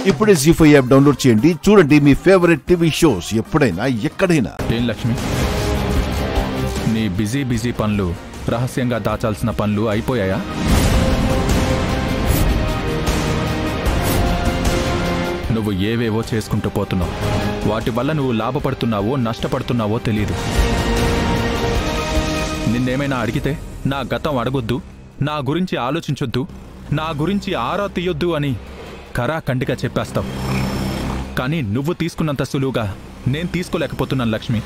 ఇప్పుడే జీ5 app download చేయండి. చూడండి మీ ఫేవరెట్ టీవీ షోస్ ఎప్పుడైనా ఎక్కడైనా. ఏం లక్ష్మి, నీ బిజీ పనులు, రహస్యంగా దాచాల్సిన పనులు అయిపోయాయా? నువ్వు ఏవేవో చేసుకుంటూ పోతున్నావు. వాటి వల్ల నువ్వు లాభపడుతున్నావో నష్టపడుతున్నావో తెలీదు. నిన్నేమైనా అడిగితే నా గతం అడగొద్దు, నా గురించి ఆలోచించొద్దు, నా గురించి ఆరా తీయొద్దు అని కరాఖండిగా చెప్పేస్తావు. కానీ నువ్వు తీసుకున్నంత సులువుగా నేను తీసుకోలేకపోతున్నాను లక్ష్మి.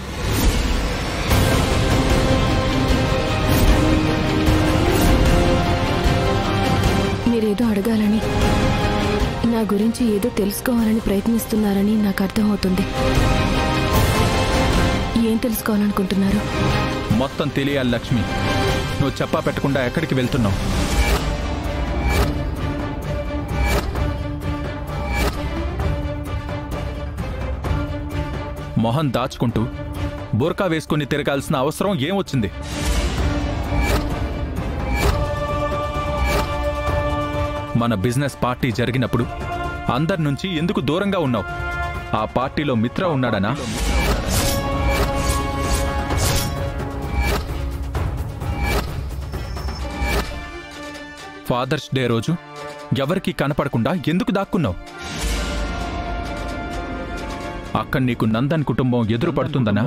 మీరేదో అడగాలని, నా గురించి ఏదో తెలుసుకోవాలని ప్రయత్నిస్తున్నారని నాకు అర్థమవుతుంది. ఏం తెలుసుకోవాలనుకుంటున్నారు? మొత్తం తెలియాలి లక్ష్మి. నువ్వు చెప్పా పెట్టకుండా ఎక్కడికి వెళ్తున్నావు? మొహం దాచుకుంటూ బుర్కా వేసుకుని తిరగాల్సిన అవసరం ఏమొచ్చింది? మన బిజినెస్ పార్టీ జరిగినప్పుడు అందరి నుంచి ఎందుకు దూరంగా ఉన్నావు? ఆ పార్టీలో మిత్ర ఉన్నాడనా? ఫాదర్స్ డే రోజు ఎవరికీ కనపడకుండా ఎందుకు దాక్కున్నావు? అక్కడ నీకు నందన్ కుటుంబం ఎదురు పడుతుందనా?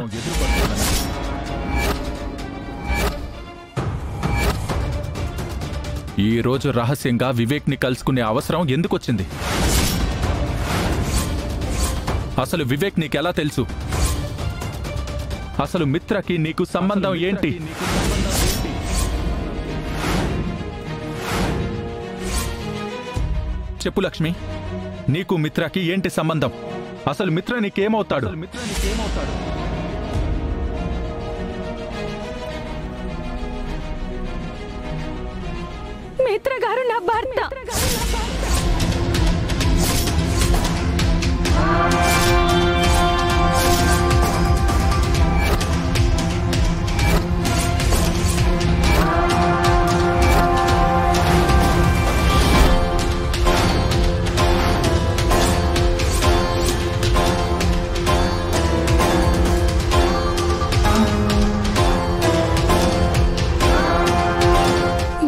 ఈ రోజు రహస్యంగా వివేక్ని కలుసుకునే అవసరం ఎందుకొచ్చింది? అసలు వివేక్ నీకెలా తెలుసు? అసలు మిత్రకి నీకు సంబంధం ఏంటి? చెప్పు లక్ష్మి, నీకు మిత్రకి ఏంటి సంబంధం? అసలు మిత్ర నీకేమవుతాడు? మిత్ర గారు నా భర్త.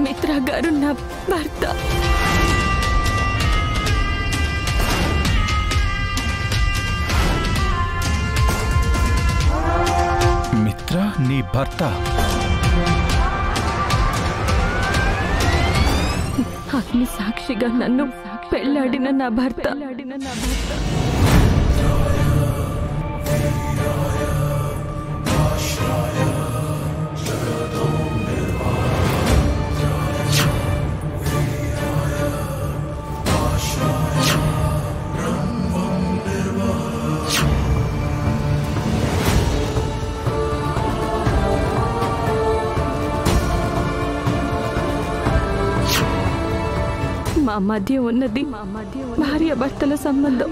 మిత్ర గారు నా భర్త. మిత్ర నీ భర్త? అగ్ని సాక్షిగా నన్ను పెళ్లాడిన నా భర్త. మా మధ్య ఉన్నది భార్యాభర్తల సంబంధం.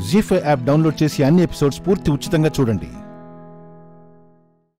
జీ5 యాప్ డౌన్లోడ్ చేసి అన్ని ఎపిసోడ్స్ పూర్తి ఉచితంగా చూడండి.